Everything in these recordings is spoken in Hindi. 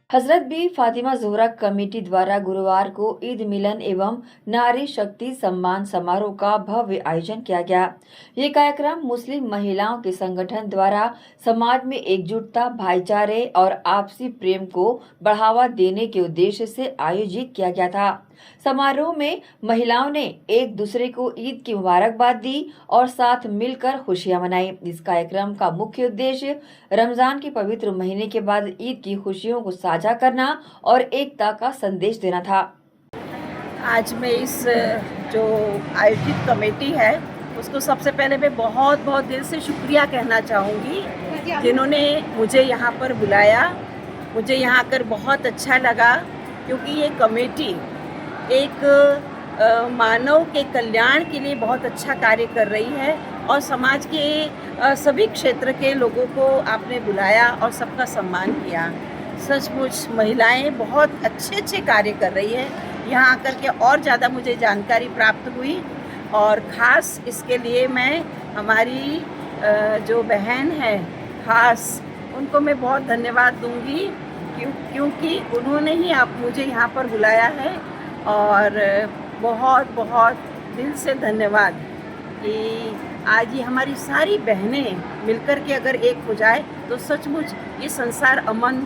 हजरत बी फातिमा ज़ोहरा कमेटी द्वारा गुरुवार को ईद मिलन एवं नारी शक्ति सम्मान समारोह का भव्य आयोजन किया गया। ये कार्यक्रम मुस्लिम महिलाओं के संगठन द्वारा समाज में एकजुटता, भाईचारे और आपसी प्रेम को बढ़ावा देने के उद्देश्य से आयोजित किया गया था। समारोह में महिलाओं ने एक दूसरे को ईद की मुबारकबाद दी और साथ मिलकर खुशियां मनाई। इस कार्यक्रम का मुख्य उद्देश्य रमजान के पवित्र महीने के बाद ईद की खुशियों को साझा करना और एकता का संदेश देना था। आज मैं इस जो आयोजित कमेटी है उसको सबसे पहले मैं बहुत बहुत दिल से शुक्रिया कहना चाहूँगी, जिन्होंने मुझे यहाँ पर बुलाया। मुझे यहाँ आकर बहुत अच्छा लगा, क्योंकि ये कमेटी एक मानव के कल्याण के लिए बहुत अच्छा कार्य कर रही है और समाज के सभी क्षेत्र के लोगों को आपने बुलाया और सबका सम्मान किया। सचमुच महिलाएं बहुत अच्छे कार्य कर रही है। यहाँ आकर के और ज़्यादा मुझे जानकारी प्राप्त हुई और ख़ास इसके लिए मैं हमारी जो बहन है ख़ास उनको मैं बहुत धन्यवाद दूंगी, क्योंकि उन्होंने ही आप मुझे यहाँ पर बुलाया है। और बहुत बहुत दिल से धन्यवाद कि आज ये हमारी सारी बहनें मिलकर के अगर एक हो जाए तो सचमुच ये संसार अमन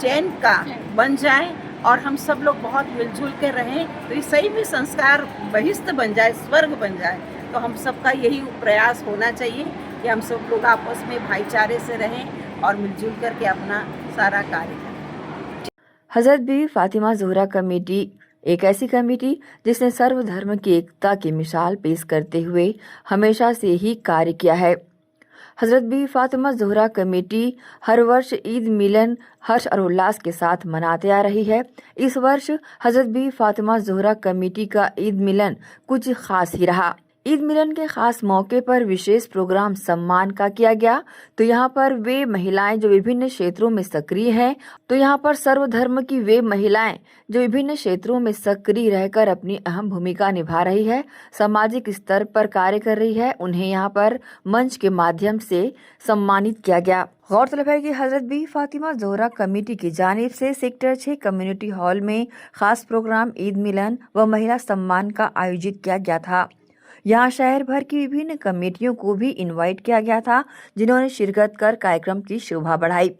चैन का बन जाए और हम सब लोग बहुत मिलजुल कर रहें, तो ये सही में संस्कार बहिष्ठ बन जाए, स्वर्ग बन जाए। तो हम सबका यही प्रयास होना चाहिए कि हम सब लोग आपस में भाईचारे से रहें और मिलजुल करके अपना सारा कार्य करें। हजरत बी फातिमा ज़ोहरा कमेटी एक ऐसी कमेटी जिसने सर्वधर्म की एकता की मिसाल पेश करते हुए हमेशा से ही कार्य किया है। हजरत बी फातिमा ज़ोहरा कमेटी हर वर्ष ईद मिलन हर्ष और उल्लास के साथ मनाते आ रही है। इस वर्ष हजरत बी फातिमा ज़ोहरा कमेटी का ईद मिलन कुछ खास ही रहा। ईद मिलन के खास मौके पर विशेष प्रोग्राम सम्मान का किया गया। तो यहाँ पर वे महिलाएं जो विभिन्न क्षेत्रों में सक्रिय हैं, विभिन्न क्षेत्रों में सक्रिय रहकर अपनी अहम भूमिका निभा रही है, सामाजिक स्तर पर कार्य कर रही है, उन्हें यहाँ पर मंच के माध्यम से सम्मानित किया गया। गौरतलब है कि हजरत बी फातिमा ज़ोहरा कमेटी की जानिब से सेक्टर 6 कम्युनिटी हॉल में खास प्रोग्राम ईद मिलन व महिला सम्मान का आयोजित किया गया था। यहाँ शहर भर की विभिन्न कमेटियों को भी इनवाइट किया गया था, जिन्होंने शिरकत कर कार्यक्रम की शोभा बढ़ाई।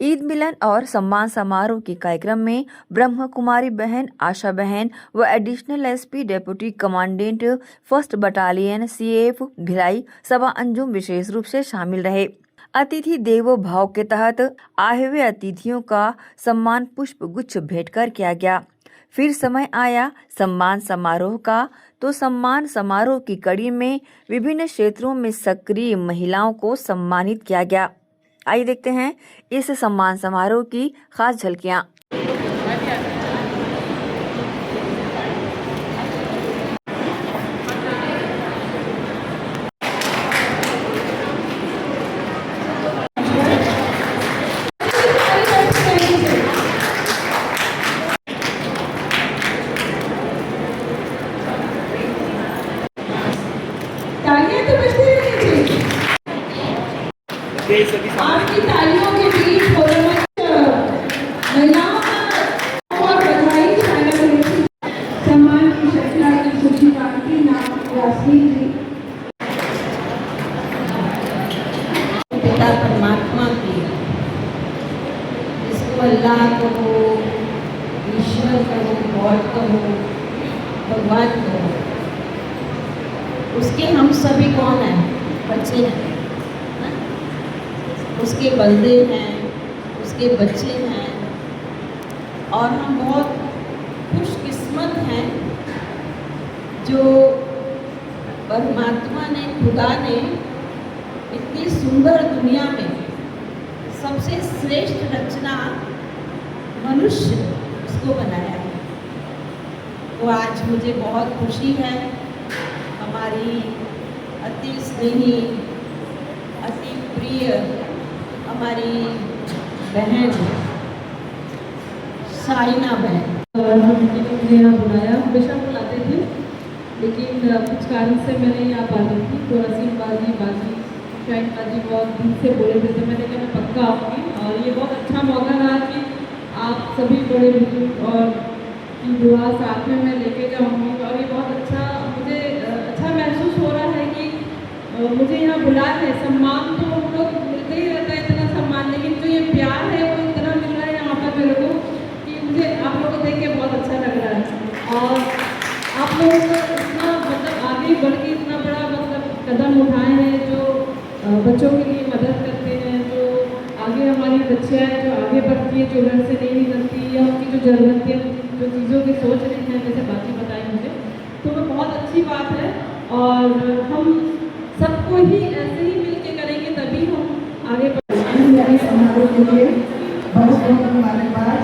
ईद मिलन और सम्मान समारोह के कार्यक्रम में ब्रह्म कुमारी बहन आशा बहन व additional SP deputy commandant 1st battalion CAF Bhilai सभा अंजुम विशेष रूप से शामिल रहे। अतिथि देवो भाव के तहत आए हुए अतिथियों का सम्मान पुष्प गुच्छ भेंट कर किया गया। फिर समय आया सम्मान समारोह का, तो सम्मान समारोह की कड़ी में विभिन्न क्षेत्रों में सक्रिय महिलाओं को सम्मानित किया गया। आइए देखते हैं इस सम्मान समारोह की खास झलकियां। आपकी तालियों के बीच महिलाओं का और बधाई सम्मान की शक्तिया की खुशी बांटती नाम यास्मीन जी। पिता परमात्मा की, इसको अल्लाह कहो, ईश्वर कहो, गॉड कहो, भगवान कहो, उसके हम सभी कौन हैं? बच्चे हैं, उसके बंदे हैं, उसके बच्चे हैं। और हम बहुत खुशकिस्मत हैं जो परमात्मा ने, खुदा ने इतनी सुंदर दुनिया में सबसे श्रेष्ठ रचना मनुष्य उसको बनाया है। तो आज मुझे बहुत खुशी है, हमारी अति स्नेही, अति प्रिय हमारी बहन साइना बहन, मुझे यहाँ बुलाया, हमेशा बुलाते थे, लेकिन कुछ कारण से मैं नहीं आ पा रही थी, थोड़ा सी बाजी शायद बाजी बहुत दिन से बोले थे, तो मैंने कहा मैं पक्का आऊँगी। और ये बहुत अच्छा मौका रहा कि आप सभी बड़े बुजुर्ग और की दुआ साथ में मैं लेके जाऊँगी। और ये बहुत अच्छा मुझे अच्छा महसूस हो रहा है कि मुझे यहाँ बुलाए हैं। सम्मान तो हम लोग मिलते ही रहता है, इतना सम्मान, लेकिन जो ये प्यार है वो इतना मिल रहा है यहाँ पर मेरे को कि मुझे आप लोगों को देख के बहुत अच्छा लग रहा है। और आप लोगों को इतना मतलब आगे बढ़ के इतना बड़ा मतलब कदम उठाए हैं, जो बच्चों के लिए मदद करते हैं, जो आगे हमारी बच्चियाँ हैं जो आगे बढ़ती है, जो घर से नहीं निकलती, या उनकी जो ज़रूरतें जो चीज़ों की सोच रही हैं, जैसे बाकी बताई मुझे, तो वो बहुत अच्छी बात है। और हम सबको ही ऐसे ही मिल के करेंगे तभी हम आगे बढ़ेंगे। समारोह के लिए बहुत बहुत मुबारकबाद।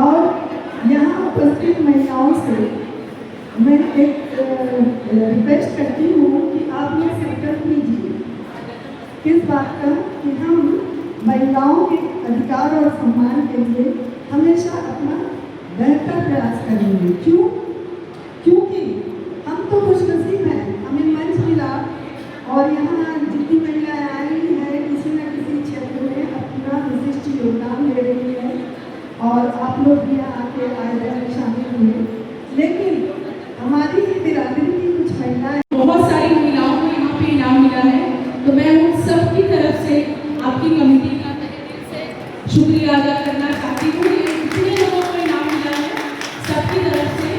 और यहाँ उपस्थित महिलाओं से मैं एक रिक्वेस्ट करती हूँ कि आप ये संकल्प लीजिए किस बात का कि हम महिलाओं के अधिकार और सम्मान के लिए हमेशा अपना बेहतर प्रयास करेंगे। क्यों? क्योंकि हम तो खुशनसीब हैं, हमें मंच मिला और यहाँ जितनी महिलाएं आई हैं किसी न किसी क्षेत्र में अपना विशिष्ट योगदान दे रही है और आप लोग भी यहाँ आके आयोजन में शामिल हुए। लेकिन हमारी बिरादरी की कुछ महिलाएं, बहुत सारी महिलाओं को यहाँ पे इनाम मिला है, तो मैं उन सब की तरफ से आपकी कमेटी का तहे दिल से शुक्रिया अदा करना चाहती हूँ। ये इतने लोगों को इनाम मिला है सबकी तरफ से,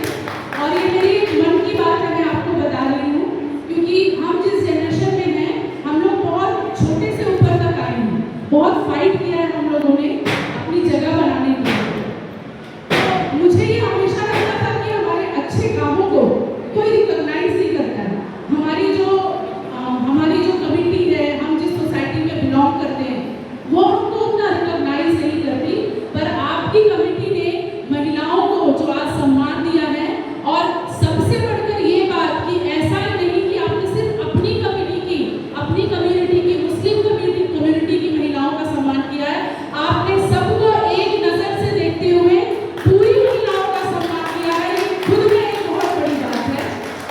और ये मेरी मन की बात है, मैं आपको बता रही हूँ, क्योंकि हम जिस जनरेशन में हैं हम लोग बहुत छोटे से ऊपर तक आए हैं, बहुत फाइट किया है हम लोगों ने अपनी जगह बनाने के लिए। तो मुझे ये हमेशा लगता था कि हमारे अच्छे कामों को कोई रिकॉग्नाइज नहीं करता है। हमारी जो कमिटी है, हम जिस सोसाइटी में बिलोंग करते हैं, वो हमको उतना रिकॉग्नाइज नहीं करती, पर आपकी कमिटी ने महिलाओं को जो आज सम्मान दिया है, और सबसे बढ़कर ये बात कि ऐसा ही नहीं कि आपने सिर्फ अपनी कम्युनिटी की मुस्लिम कम्युनिटी की महिलाओं का सम्मान किया है, आपने सबको एक नजर से देखते हुए पूरी महिलाओं का सम्मान किया है। ये खुद में एक बहुत बड़ी बात है।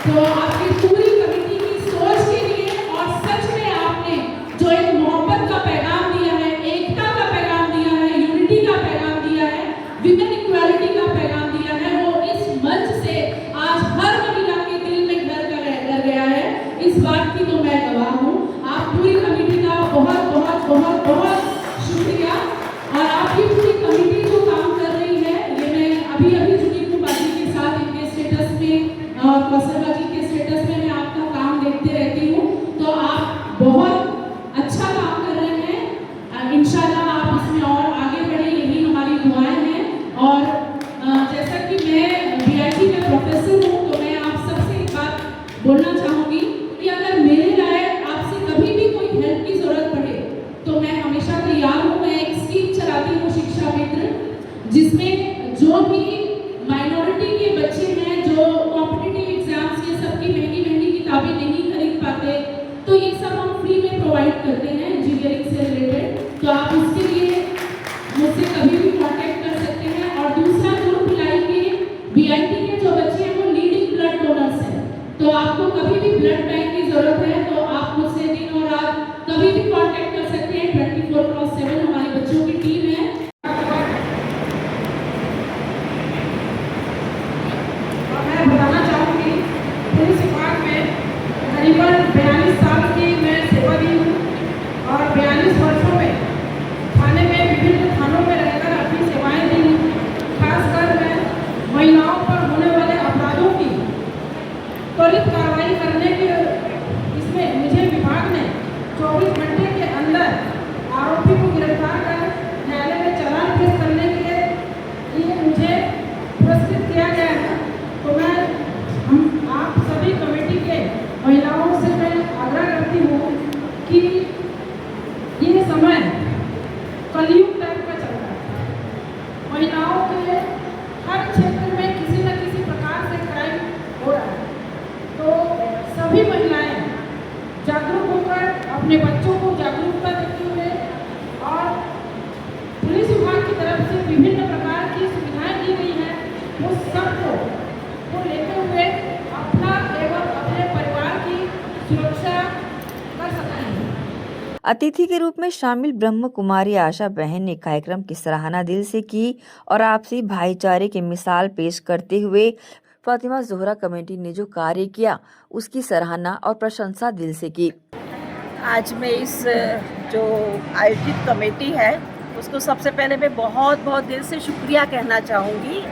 तो आपकी पूरी कमेटी की सोच के लिए, और सच में आपने जो एक मोहब्बत का पैगाम दिया है, एकता का पैगाम दिया है, यूनिटी का पैगाम दिया है, विमेन इक्वालिटी का पैगाम दिया है, वो इस मंच से आज हर महिला के दिल में घर कर गया है। इस बात की तो मैं गवाह हूँ। आप पूरी कमेटी का बहुत बहुत बहुत बहुत शुक्रिया। और आपकी पूरी कमेटी जो काम कर रही है, ये मैं अभी जुड़ी हूँ बाजी के साथ, इनके स्टेटस में, कौशल बाजी के स्टेटस में मैं आपका काम देखते रहती हूँ, तो आप बहुत अच्छा काम कर रहे हैं। इंशाल्लाह आप इसमें और आगे बढ़े, यही हमारी दुआएं हैं। और जैसा कि मैं बीआईटी में प्रोफेसर हूँ, तो मैं आप सबसे एक बात बोलना चाहूँगी कि अगर मेरे लायक आपसे कभी भी कोई हेल्प की जरूरत पड़े तो मैं हमेशा तैयार हूँ। मैं एक स्कीम चलाती हूँ शिक्षा मित्र, जिसमें जो भी माइनॉरिटी के बच्चे हैं जो कॉम्पिटिटिव एग्जाम्स ये सब की महंगी किताबें नहीं खरीद पाते, तो ये सब हम फ्री में प्रोवाइड करते हैं इंजीनियरिंग से रिलेटेड। तो आप उसके लिए मुझसे कभी भी कांटेक्ट कर सकते हैं। और दूसरा, जो भिलाई के बीआईटी के जो बच्चे हैं वो लीडिंग ब्लड डोनर्स हैं, तो आपको कभी भी ब्लड बैंक की जरूरत है तो आप मुझसे दिन और रात कभी भी कांटेक्ट कर सकते हैं। 24/7 हमारे बच्चों की टीम है। और मैं बताना चाहूँगी, पुलिस विभाग में करीबन 42 साल की मैं सेवा दी हूँ, और 42 वर्षों में थाने में विभिन्न थानों में रहकर अपनी सेवाएं दी हूँ। खासकर मैं महिलाओं पर होने वाले अपराधों की त्वरित कार्रवाई करने के इसमें मुझे विभाग ने 24 घंटे के अंदर आरोपी को गिरफ्तार कर न्यायालय में चालान पेश करने के लिए मुझे पुरस्कृत किया गया है। तो मैं आप सभी कमेटी के महिलाओं से मैं आग्रह करती हूँ कि ये समय कलयुग टाइप का चल रहा है। महिलाओं के हर क्षेत्र में किसी न किसी प्रकार से क्राइम हो रहा है, तो सभी महिलाएं जागरूक होकर अपने बच्चों को जागरूकता देते हुए, और पुलिस विभाग की तरफ से विभिन्न प्रकार की सुविधाएं दी गई हैं, वो सबको लेते हुए अपना एवं अतिथि के रूप में शामिल ब्रह्म कुमारी आशा बहन ने कार्यक्रम की सराहना दिल से की और आपसी भाईचारे की मिसाल पेश करते हुए फातिमा जोहरा कमेटी ने जो कार्य किया उसकी सराहना और प्रशंसा दिल से की। आज मैं इस जो आयोजित कमेटी है उसको सबसे पहले मैं बहुत बहुत दिल से शुक्रिया कहना चाहूँगी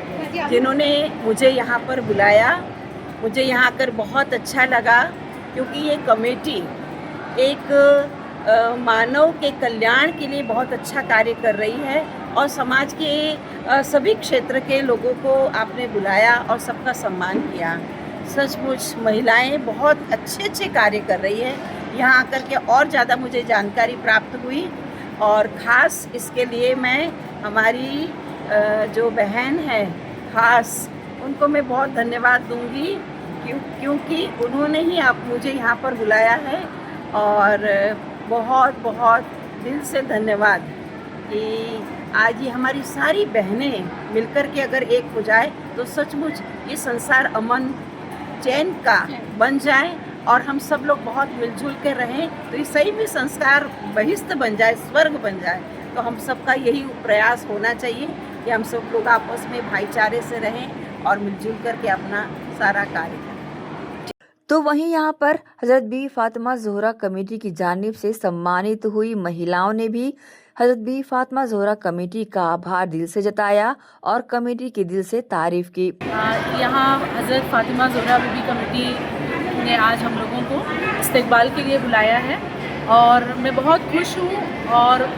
जिन्होंने मुझे यहाँ पर बुलाया। मुझे यहाँ आकर बहुत अच्छा लगा क्योंकि ये कमेटी एक मानव के कल्याण के लिए बहुत अच्छा कार्य कर रही है और समाज के सभी क्षेत्र के लोगों को आपने बुलाया और सबका सम्मान किया। सचमुच महिलाएं बहुत अच्छे कार्य कर रही है। यहाँ आकर के और ज़्यादा मुझे जानकारी प्राप्त हुई और ख़ास इसके लिए मैं हमारी जो बहन है ख़ास उनको मैं बहुत धन्यवाद दूंगी क्योंकि उन्होंने ही आप मुझे यहाँ पर बुलाया है और बहुत बहुत दिल से धन्यवाद कि आज ये हमारी सारी बहनें मिलकर के अगर एक हो जाए तो सचमुच ये संसार अमन चैन का बन जाए और हम सब लोग बहुत मिलजुल के रहें तो ये सही भी संस्कार बहिष्ठ बन जाए, स्वर्ग बन जाए। तो हम सबका यही प्रयास होना चाहिए कि हम सब लोग आपस में भाईचारे से रहें और मिलजुल करके अपना सारा कार्य करें। तो वहीं यहाँ पर हजरत बी फातिमा जोहरा कमेटी की जानिब से सम्मानित हुई महिलाओं ने भी हजरत बी फातिमा जोहरा कमेटी का आभार दिल से जताया और कमेटी की दिल से तारीफ की। यहाँ हजरत फातिमा जोहरा बीबी कमेटी ने आज हम लोगों को इस्तकबाल के लिए बुलाया है और मैं बहुत खुश हूँ और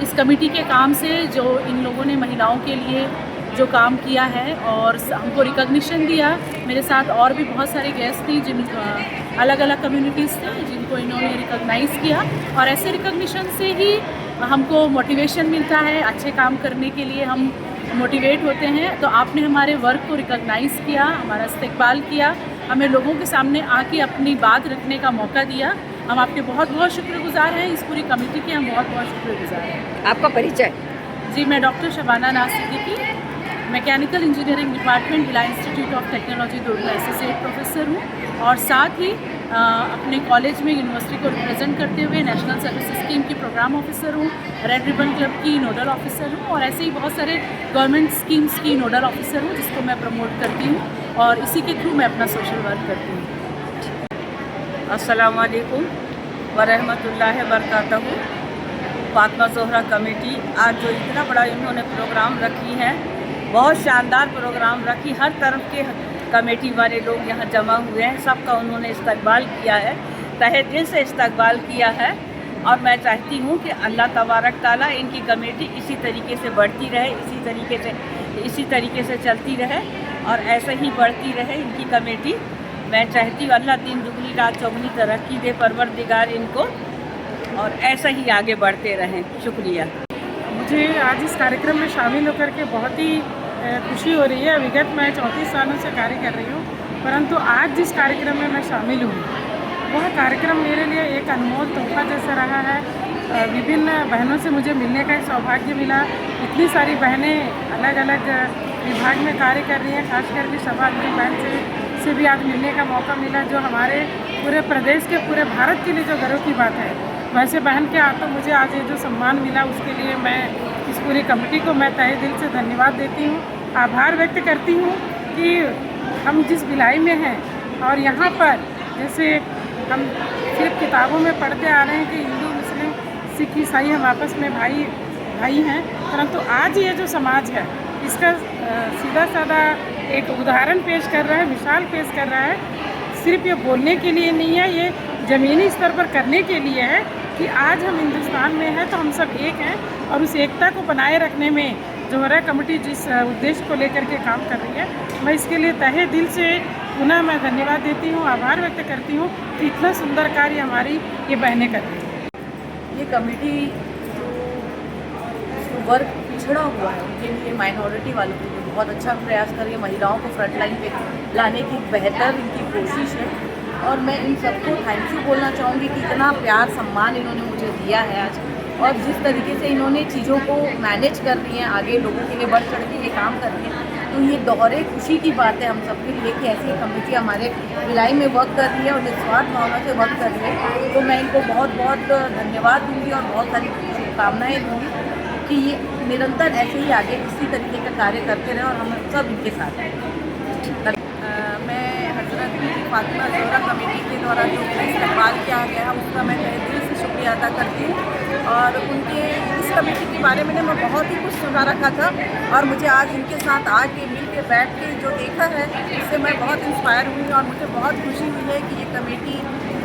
इस कमेटी के काम से जो इन लोगों ने महिलाओं के लिए जो काम किया है और हमको रिकॉग्निशन दिया। मेरे साथ और भी बहुत सारे गेस्ट थी जिन अलग अलग कम्युनिटीज़ थे जिनको इन्होंने रिकॉग्नाइज़ किया और ऐसे रिकॉग्निशन से ही हमको मोटिवेशन मिलता है, अच्छे काम करने के लिए हम मोटिवेट होते हैं। तो आपने हमारे वर्क को रिकॉग्नाइज़ किया, हमारा इस्तकबाल किया, हमें लोगों के सामने आके अपनी बात रखने का मौका दिया। हम आपके बहुत बहुत शुक्रगुजार हैं, इस पूरी कमेटी के हम बहुत बहुत शुक्रगुजार हैं। आपका परिचय? जी, मैं डॉक्टर शबाना नाज सिद्दीकी, मैकेनिकल इंजीनियरिंग डिपार्टमेंट बिला institute of technology Durga associate professor हूँ और साथ ही अपने कॉलेज में यूनिवर्सिटी को रिप्रेजेंट करते हुए नेशनल सर्विस स्कीम की प्रोग्राम ऑफिसर हूँ, रेड रिबन क्लब की नोडल ऑफिसर हूँ और ऐसे ही बहुत सारे गवर्नमेंट स्कीम्स की नोडल ऑफिसर हूँ जिसको मैं प्रमोट करती हूँ और इसी के थ्रू मैं अपना सोशल वर्क करती हूँ। अस्सलाम वालेकुम वरहमतुल्लाहि वबरकातहू। फातिमा जोहरा कमेटी आज जो इतना बड़ा इन्होंने प्रोग्राम रखी है, बहुत शानदार प्रोग्राम रखी, हर तरफ के कमेटी वाले लोग यहाँ जमा हुए हैं, सबका उन्होंने इस्तकबाल किया है, तहे दिल से इस्तकबाल किया है और मैं चाहती हूँ कि अल्लाह तबारक ताला इनकी कमेटी इसी तरीके से बढ़ती रहे, इसी तरीके से चलती रहे और ऐसे ही बढ़ती रहे इनकी कमेटी। मैं चाहती हूँ अल्लाह दिन दुगनी रात चौगनी तरक्की दे परवरदिगार इनको और ऐसा ही आगे बढ़ते रहें। शुक्रिया। मुझे आज इस कार्यक्रम में शामिल होकर के बहुत ही खुशी हो रही है। विगत मैं 34 सालों से कार्य कर रही हूँ, परंतु आज जिस कार्यक्रम में मैं शामिल हूँ वह कार्यक्रम मेरे लिए एक अनमोल तोहफा जैसा रहा है। विभिन्न बहनों से मुझे मिलने का सौभाग्य मिला। इतनी सारी बहनें अलग अलग विभाग में कार्य कर रही हैं, खास करके शबाब की बहन से भी आज मिलने का मौका मिला, जो हमारे पूरे प्रदेश के पूरे भारत के लिए जो गर्व की बात है। वैसे बहन के हाथों मुझे आज ये जो सम्मान मिला उसके लिए मैं इस पूरी कमेटी को मैं तहे दिल से धन्यवाद देती हूँ, आभार व्यक्त करती हूँ कि हम जिस भिलाई में हैं और यहाँ पर जैसे हम सिर्फ किताबों में पढ़ते आ रहे हैं कि हिंदू मुस्लिम सिख ईसाई हम आपस में भाई हैं, परंतु आज ये जो समाज है इसका सीधा साधा एक उदाहरण पेश कर रहा है, मिसाल पेश कर रहा है। सिर्फ ये बोलने के लिए नहीं है, ये ज़मीनी स्तर पर करने के लिए है कि आज हम हिंदुस्तान में हैं तो हम सब एक हैं और उस एकता को बनाए रखने में जोहरा कमेटी जिस उद्देश्य को लेकर के काम कर रही है, मैं इसके लिए तहे दिल से पुनः मैं धन्यवाद देती हूँ, आभार व्यक्त करती हूँ कि इतना सुंदर कार्य हमारी ये बहनें कर रही हैं। ये कमेटी जो वर्ग पिछड़ा हुआ है उनके लिए, माइनॉरिटी वालों के लिए बहुत अच्छा प्रयास कर रही है। महिलाओं को फ्रंट लाइन पे लाने की बेहतर इनकी कोशिश है और मैं इन सबको थैंक यू बोलना चाहूँगी कि इतना प्यार सम्मान इन्होंने मुझे दिया है आज और जिस तरीके से इन्होंने चीज़ों को मैनेज कर रही हैं, आगे लोगों के लिए बढ़ चढ़ के ये काम कर रही हैं, तो तो ये दोहरे खुशी की बात है हम सबके लिए कि ऐसी कमेटी हमारे भिलाई में वर्क कर रही है और निस्वार्थ भावना से वर्क कर रही है। तो मैं इनको बहुत बहुत धन्यवाद दूंगी और बहुत सारी शुभकामनाएँ दूंगी कि ये निरंतर ऐसे ही आगे इसी तरीके का कार्य करते रहें और हम सब इनके साथ हैं। मैं हजरत फातिमा ज़ोहरा कमेटी के द्वारा जो इस्तेमाल किया गया है उसका मैं तहे दिल से शुक्रिया अदा करती हूँ। और उनके इस कमेटी के बारे में मैं बहुत ही कुछ सुना रखा था और मुझे आज इनके साथ आके मिल के बैठ के जो देखा है उससे मैं बहुत इंस्पायर हुई और मुझे बहुत खुशी हुई है कि ये कमेटी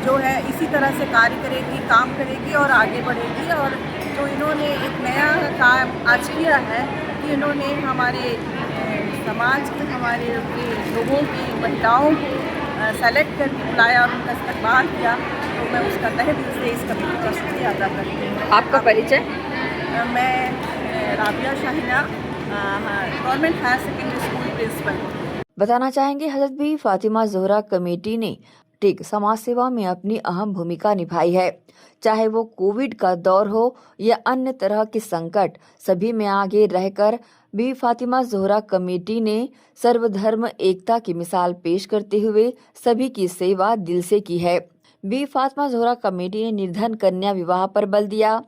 जो है इसी तरह से कार्य करेगी, काम करेगी और आगे बढ़ेगी। और जो इन्होंने एक नया काम आज किया है कि इन्होंने हमारे समाज के हमारे लोगों की महिलाओं को सेलेक्ट करके बुलाया और उनका इस्तेमाल किया, तो मैं उसका तहे दिल से इस कमेटी का शुक्रिया अदा करती हूँ। आपका परिचय? मैं Rabia Shaheena, government higher secondary school principal. बताना चाहेंगे हजरत बी फातिमा ज़ोहरा कमेटी ने ठीक समाज सेवा में अपनी अहम भूमिका निभाई है। चाहे वो कोविड का दौर हो या अन्य तरह के संकट, सभी में आगे रहकर बी फातिमा ज़ोहरा कमेटी ने सर्वधर्म एकता की मिसाल पेश करते हुए सभी की सेवा दिल से की है। बी फातिमा ज़ोहरा कमेटी ने निर्धन कन्या विवाह पर बल दिया,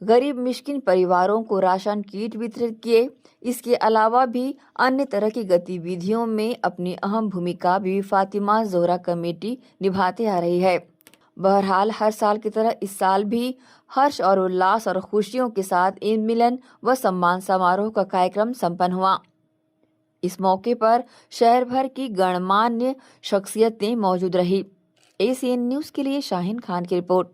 गरीब मिस्किन परिवारों को राशन किट वितरित किए। इसके अलावा भी अन्य तरह की गतिविधियों में अपनी अहम भूमिका बीबी फातिमा ज़ोहरा कमेटी निभाते आ रही है। बहरहाल हर साल की तरह इस साल भी हर्ष और उल्लास और खुशियों के साथ ईद मिलन व सम्मान समारोह का कार्यक्रम संपन्न हुआ। इस मौके पर शहर भर की गणमान्य शख्सियतें मौजूद रही। एसीएन न्यूज़ के लिए शाहीन खान की रिपोर्ट।